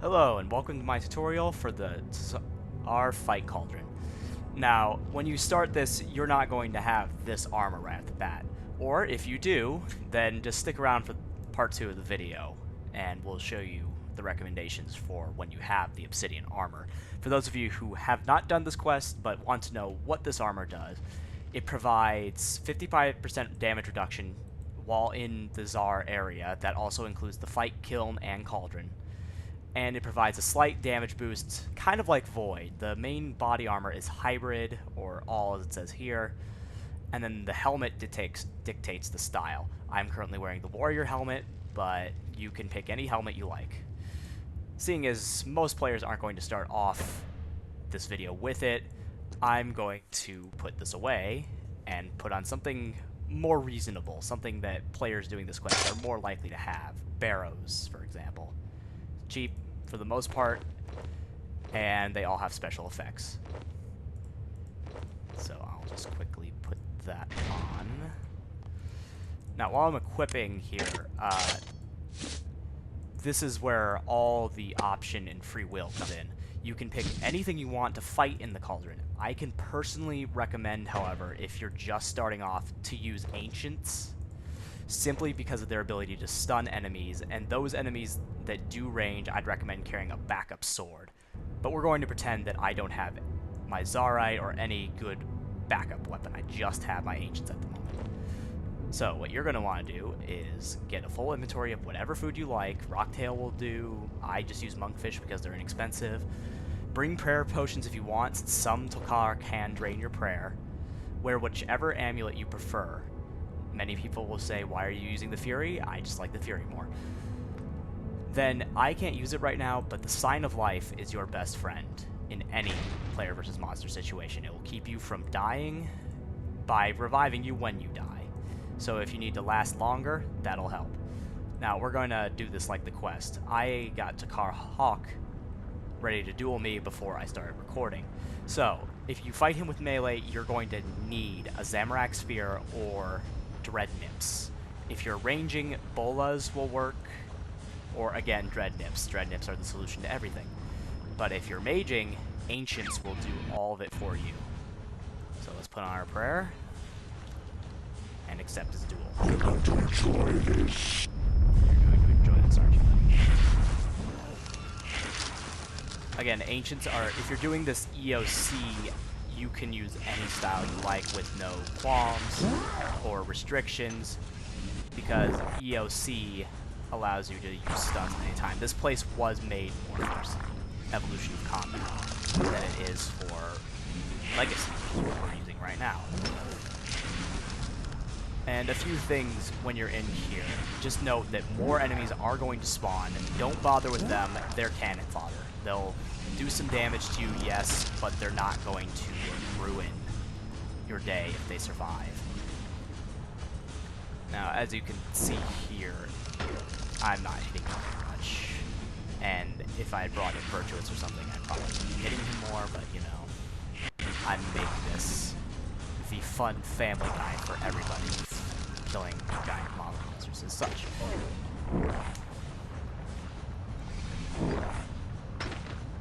Hello and welcome to my tutorial for the Tzhaar fight cauldron. Now, when you start this, you're not going to have this armor right off the bat. Or if you do, then just stick around for part 2 of the video and we'll show you the recommendations for when you have the Obsidian Armor. For those of you who have not done this quest but want to know what this armor does, it provides 55% damage reduction while in the Tzhaar area. That also includes the fight, kiln, and cauldron. And it provides a slight damage boost, kind of like Void. The main body armor is hybrid, or all as it says here, and then the helmet dictates the style. I'm currently wearing the warrior helmet, but you can pick any helmet you like. Seeing as most players aren't going to start off this video with it, I'm going to put this away and put on something more reasonable, something that players doing this quest are more likely to have. Barrows, for example. Cheap for the most part, and they all have special effects. So I'll just quickly put that on. Now while I'm equipping here, this is where all the option and free will comes in. You can pick anything you want to fight in the cauldron. I can personally recommend, however, if you're just starting off, to use ancients, simply because of their ability to stun enemies, and those enemies that do range, I'd recommend carrying a backup sword. But we're going to pretend that I don't have my Tzhaarite or any good backup weapon. I just have my ancients at the moment. So what you're going to want to do is get a full inventory of whatever food you like. Rocktail will do. I just use monkfish because they're inexpensive. Bring prayer potions if you want, since some tokhaar can drain your prayer. Wear whichever amulet you prefer. Many people will say, why are you using the Fury? I just like the Fury more. Then, I can't use it right now, but the Sign of Life is your best friend in any player versus monster situation. It will keep you from dying by reviving you when you die. So if you need to last longer, that'll help. Now, we're going to do this like the quest. I got tokhaar-hok ready to duel me before I started recording. So, if you fight him with melee, you're going to need a Zamorak Spear or Dread Nips. If you're ranging, bolas will work, or again, Dread Nips. Dread Nips are the solution to everything. But if you're maging, ancients will do all of it for you. So let's put on our prayer and accept his duel. I'm going to enjoy this. You're going to enjoy this, aren't you? Again, ancients are, if you're doing this EOC, you can use any style you like with no qualms or restrictions, because EOC allows you to use stuns at any time. This place was made more for evolution of combat than it is for legacy, which is what we're using right now. And a few things when you're in here. Just note that more enemies are going to spawn. Don't bother with them, they're cannon fodder. They'll do some damage to you, yes, but they're not going to ruin your day if they survive. Now, as you can see here, I'm not hitting him very much. And if I had brought in Virtuous or something, I'd probably be hitting him more, but you know, I'm making this the fun family guide for everybody, killing giant monsters and such.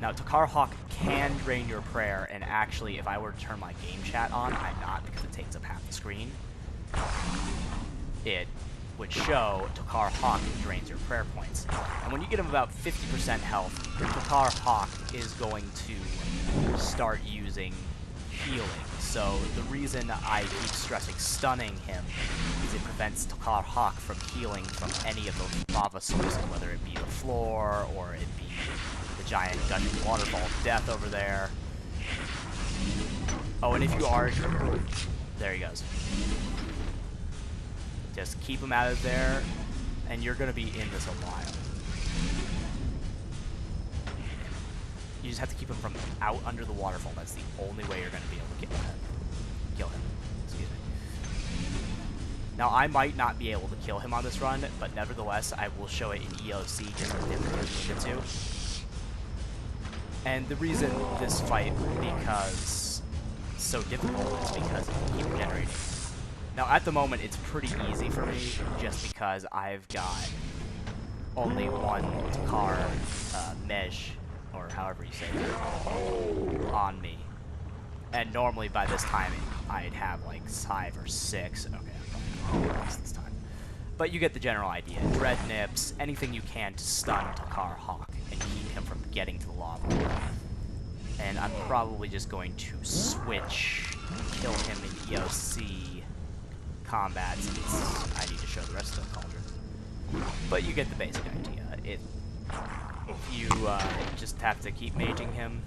Now, tokhaar-hok can drain your prayer, and actually, if I were to turn my game chat on, I'm not, because it takes up half the screen. It would show tokhaar-hok drains your prayer points. And when you get him about 50% health, tokhaar-hok is going to start using healing. So the reason I keep stressing stunning him is it prevents tokhaar-hok from healing from any of the lava sources, whether it be the floor or it be the giant dungeon waterfall of death over there. Oh, and if you are... There he goes. Just keep him out of there, and you're going to be in this a while. You just have to keep him from out under the waterfall. That's the only way you're going to be able to kill him. Excuse me. Now, I might not be able to kill him on this run, but nevertheless, I will show it in EOC just to different the two. And the reason this fight becomes so difficult is because you keep generating. Now, at the moment, it's pretty easy for me, just because I've got only one tokhaar med barrage, or however you say that, on me. And normally by this time I'd have like 5 or 6. Okay, I'm probably gonna this time. But you get the general idea. Dread nips, anything you can to stun Tokhaar-hok and keep him from getting to the lava. And I'm probably just going to switch, kill him in EOC combat since I need to show the rest of the cauldron. But you get the basic idea. You just have to keep maging him.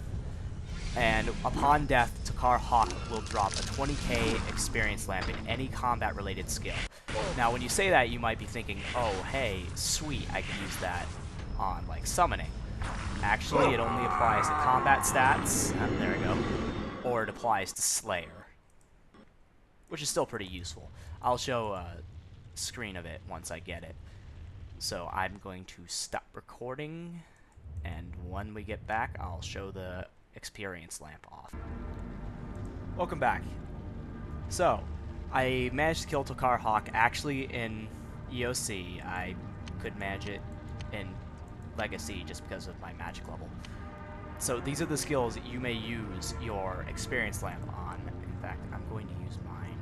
And upon death, Tokhaar-hok will drop a 20k experience lamp in any combat-related skill. Now, when you say that, you might be thinking, oh, hey, sweet, I can use that on, like, summoning. Actually, it only applies to combat stats, there we go, or it applies to Slayer, which is still pretty useful. I'll show a screen of it once I get it. So I'm going to stop recording, and when we get back, I'll show the experience lamp off. Welcome back. So, I managed to kill Tokhaar-hok actually in EOC. I could manage it in Legacy just because of my magic level. So these are the skills that you may use your experience lamp on. In fact, I'm going to use mine.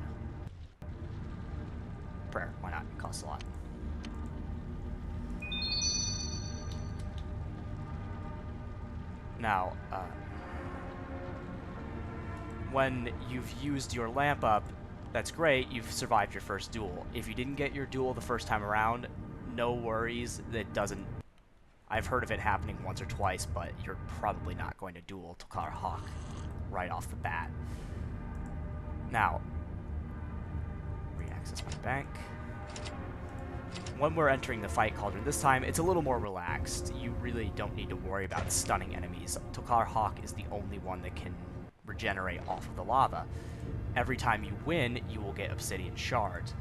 Prayer, why not? It costs a lot. Now, when you've used your lamp up, that's great, you've survived your first duel. If you didn't get your duel the first time around, no worries, that doesn't... I've heard of it happening once or twice, but you're probably not going to duel Tokhaar-hok right off the bat. Now, re-access my bank. When we're entering the fight cauldron this time, it's a little more relaxed. You really don't need to worry about stunning enemies. Tokhaar-hok is the only one that can regenerate off of the lava. Every time you win, you will get obsidian shards.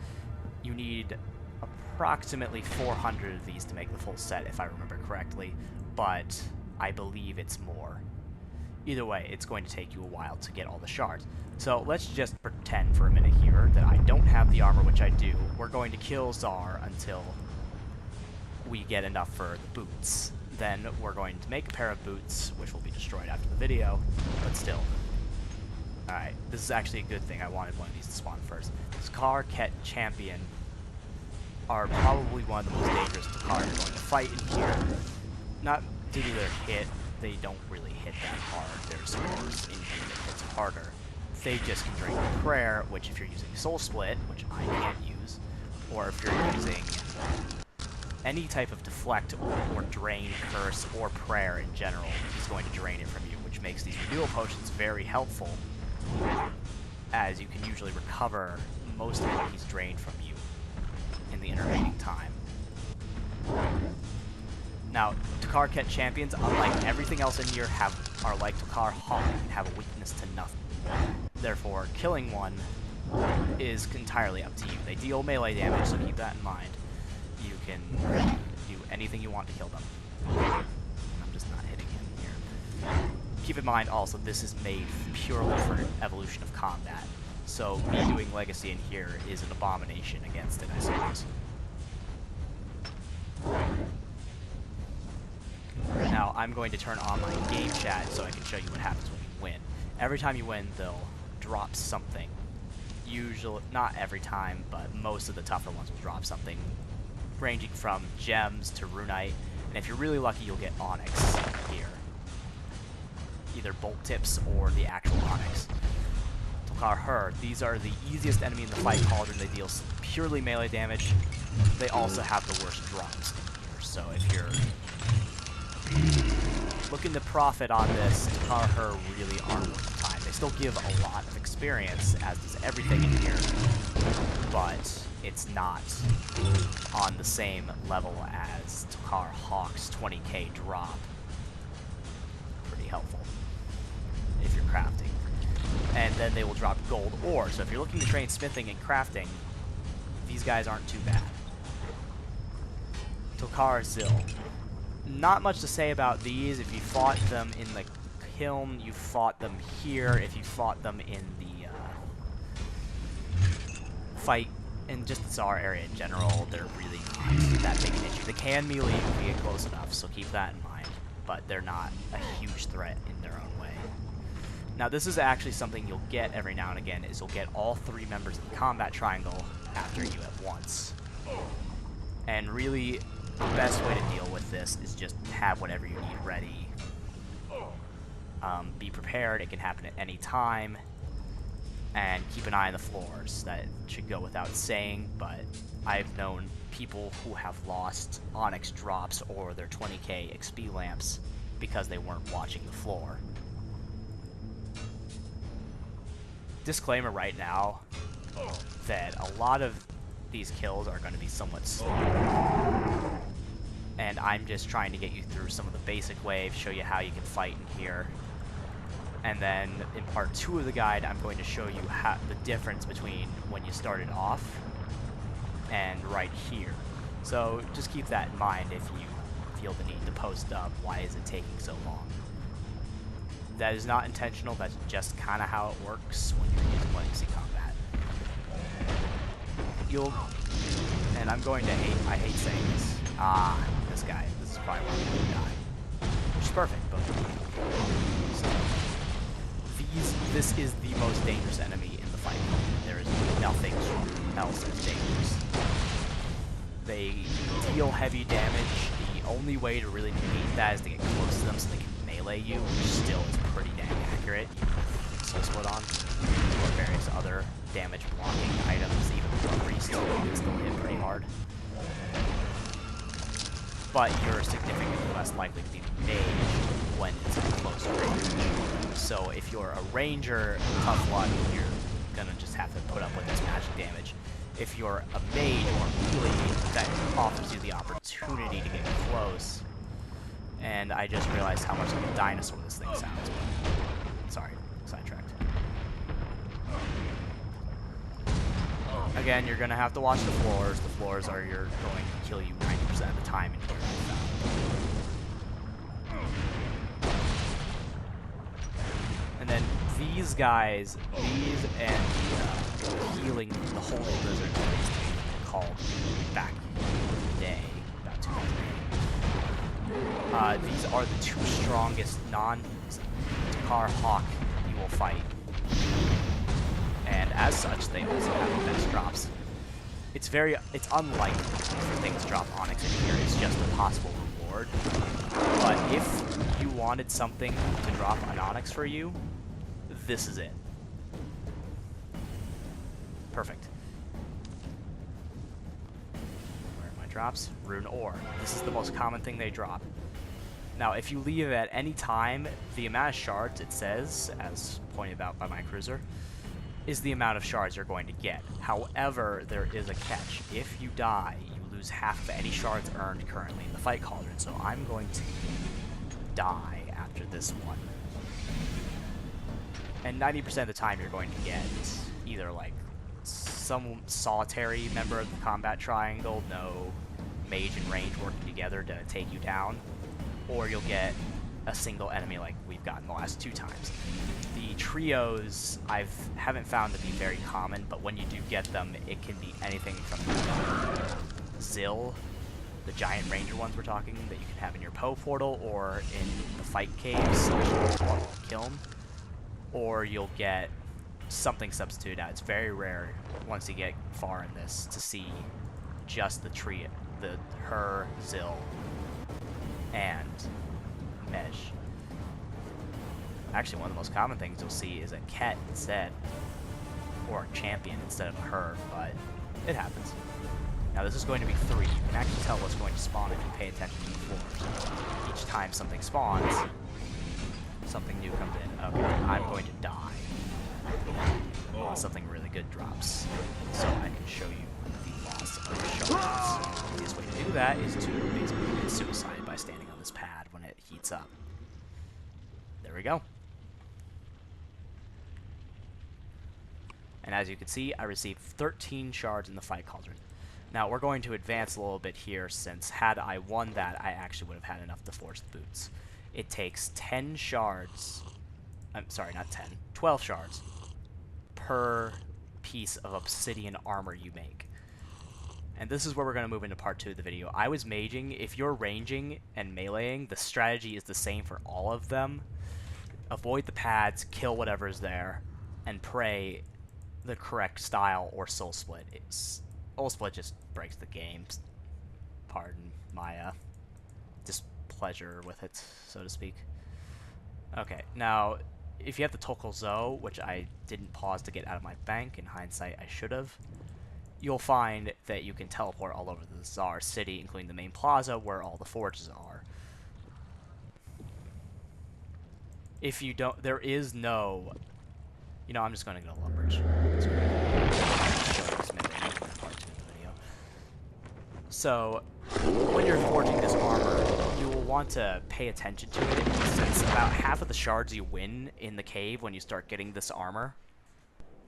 You need approximately 400 of these to make the full set, if I remember correctly, but I believe it's more. Either way, it's going to take you a while to get all the shards. So let's just pretend for a minute here that I don't have the armor, which I do. We're going to kill Tzhaar until we get enough for the boots. Then we're going to make a pair of boots, which will be destroyed after the video, but still. Alright, this is actually a good thing. I wanted one of these to spawn first. Tzhaar champion are probably one of the most dangerous Tokhaar you're going to fight in here. Not due to their hit, they don't really hit that hard. There's spores in here that hits harder. They just can drain your prayer, which if you're using Soul Split, which I can't use, or if you're using any type of deflect or drain, curse, or prayer in general, is going to drain it from you, which makes these renewal potions very helpful, as you can usually recover most of what he's drained from you in the intervening time. Now, Tokhaar champions, unlike everything else in here, are like Tokhaar-hok and have a weakness to nothing. Therefore, killing one is entirely up to you. They deal melee damage, so keep that in mind. You can do anything you want to kill them. I'm just not hitting him here. Keep in mind also, this is made purely for an evolution of combat. So me doing Legacy in here is an abomination against it, I suppose. Now, I'm going to turn on my game chat so I can show you what happens when you win. Every time you win, they'll drop something. Usually, not every time, but most of the tougher ones will drop something, ranging from gems to runite, and if you're really lucky, you'll get onyx here. Either bolt tips or the actual onyx. Tokhaar-hok, these are the easiest enemy in the fight cauldron. They deal purely melee damage. They also have the worst drops here, so if you're looking to profit on this, Tzhaar really aren't worth the time. They still give a lot of experience, as does everything in here, but it's not on the same level as Tokhaar-hok's 20k drop. Pretty helpful if you're crafting. And then they will drop gold ore, so if you're looking to train smithing and crafting, these guys aren't too bad. Tokhaar-zil. Not much to say about these. If you fought them in the kiln, you fought them here. If you fought them in the fight in just the Tzhaar area in general, they're really not that big an issue. They can melee if you get close enough, so keep that in mind. but they're not a huge threat in their own way. Now this is actually something you'll get every now and again, is you'll get all 3 members of the combat triangle after you at once. And really, the best way to deal with this is just have whatever you need ready. Be prepared, it can happen at any time. And keep an eye on the floors. That should go without saying, but I've known people who have lost onyx drops or their 20k XP lamps because they weren't watching the floor. Disclaimer right now that a lot of these kills are going to be somewhat slow. And I'm just trying to get you through some of the basic waves, show you how you can fight in here. And then in part 2 of the guide, I'm going to show you how, the difference between when you started off and right here. So just keep that in mind if you feel the need to post up, why is it taking so long? That is not intentional, that's just kind of how it works when you're using legacy combat. And I'm going to I hate saying this. This guy, this is probably where I'm going to die. Which is perfect, but this is the most dangerous enemy in the fight. There is nothing else as dangerous. They deal heavy damage. The only way to really negate that is to get close to them so they can melee you, which still is pretty dang accurate. So split on, or various other damage blocking items, even the priest can still hit pretty hard. But you're significantly less likely to be mage when it's at close range. So if you're a ranger, tough luck, you're gonna just have to put up with this magic damage. If you're a mage or melee, that offers you the opportunity to get close. And I just realized how much like a dinosaur this thing sounds. Sorry, sidetracked. Again, you're gonna have to watch the floors. The floors are going to kill you 90% of the time in here. And then these guys, these and the healing, the holy lizard called back in the day, about 2 months ago. These are the 2 strongest non-tokhaar-hok you will fight. And as such, they also have the best drops. It's unlikely for things to drop onyx in here. It's just a possible reward. But if you wanted something to drop an onyx for you, this is it. Perfect. Where are my drops? Rune ore. This is the most common thing they drop. Now, if you leave at any time, the amount of shards, it says, as pointed out by my cruiser, is the amount of shards you're going to get. However, there is a catch. If you die, you lose half of any shards earned currently in the fight cauldron, so I'm going to die after this one. And 90% of the time you're going to get either like some solitary member of the combat triangle, no mage and range working together to take you down, or you'll get a single enemy like we've gotten the last 2 times. The trios I haven't found to be very common, but when you do get them, it can be anything from Tzhaar, the giant ranger ones we're talking, that you can have in your Poe portal or in the fight caves, kiln, or you'll get something substituted out. It's very rare once you get far in this to see just the trio, her, Tzhaar, and Mesh. Actually, one of the most common things you'll see is a Ket instead, or a champion instead of her, but it happens. Now this is going to be 3. You can actually tell what's going to spawn if you pay attention to the floors. Each time something spawns, something new comes in. Okay, I'm going to die. Unless something really good drops. So I can show you the loss of shards. The easiest way to do that is to basically commit suicide by standing on this pad when it heats up. There we go. And as you can see, I received 13 shards in the fight cauldron. Now we're going to advance a little bit here, since had I won that, I actually would have had enough to forge the boots. It takes 10 shards, I'm sorry, not 10, 12 shards per piece of obsidian armor you make. And this is where we're going to move into part 2 of the video. I was maging. If you're ranging and meleeing, the strategy is the same for all of them. Avoid the pads, kill whatever's there, and pray the correct style or soul split. Soul split just breaks the game. Pardon my displeasure with it, so to speak. Okay, now, if you have the tokhaar-hok, which I didn't pause to get out of my bank, in hindsight I should have, you'll find that you can teleport all over the Tzhaar city, including the main plaza where all the forges are. If you don't, there is no, you know, I'm just going to go to Lumbridge. So, when you're forging this armor, you will want to pay attention to it, since about half of the shards you win in the cave when you start getting this armor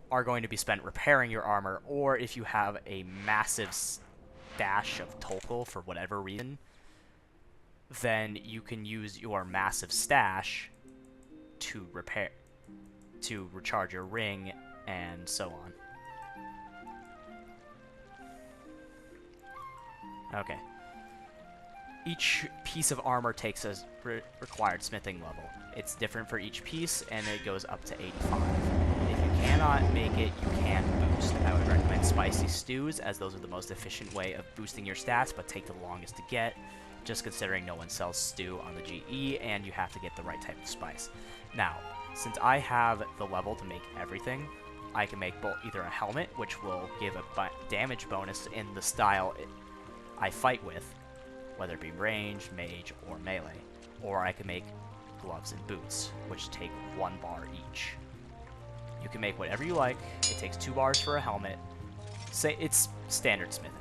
are going to be spent repairing your armor, or if you have a massive stash of tokhaar for whatever reason, then you can use your massive stash to recharge your ring, and so on. Okay. Each piece of armor takes a required smithing level. It's different for each piece, and it goes up to 85. If you cannot make it, you can boost. I would recommend spicy stews, as those are the most efficient way of boosting your stats, but take the longest to get, just considering no one sells stew on the GE, and you have to get the right type of spice. Now, since I have the level to make everything, I can make either a helmet, which will give a damage bonus in the style I fight with, whether it be range, mage, or melee, or I can make gloves and boots, which take 1 bar each. You can make whatever you like. It takes 2 bars for a helmet. Say it's standard smithing.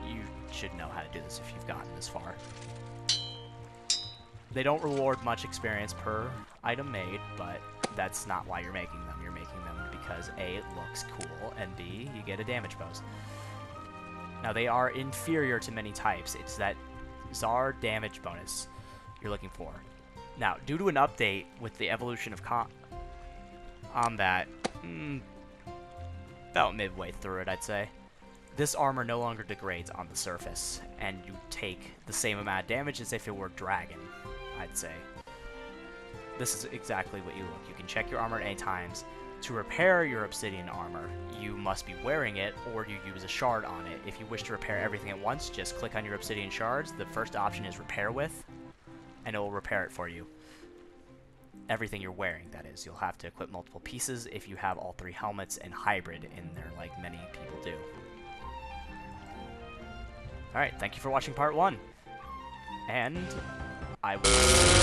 You should know how to do this if you've gotten this far. They don't reward much experience per item made, but that's not why you're making them. You're making them because A, it looks cool, and B, you get a damage boost. Now, they are inferior to many types. It's that Tzhaar damage bonus you're looking for. Now, due to an update with the evolution of combat, about midway through it, I'd say, this armor no longer degrades on the surface, and you take the same amount of damage as if it were dragon, I'd say. This is exactly what you look. You can check your armor at any times. To repair your Obsidian Armor, you must be wearing it, or you use a shard on it. If you wish to repair everything at once, just click on your Obsidian shards. The first option is Repair With, and it will repair it for you. Everything you're wearing, that is. You'll have to equip multiple pieces if you have all 3 helmets and hybrid in there, like many people do. Alright, thank you for watching part 1. And I will...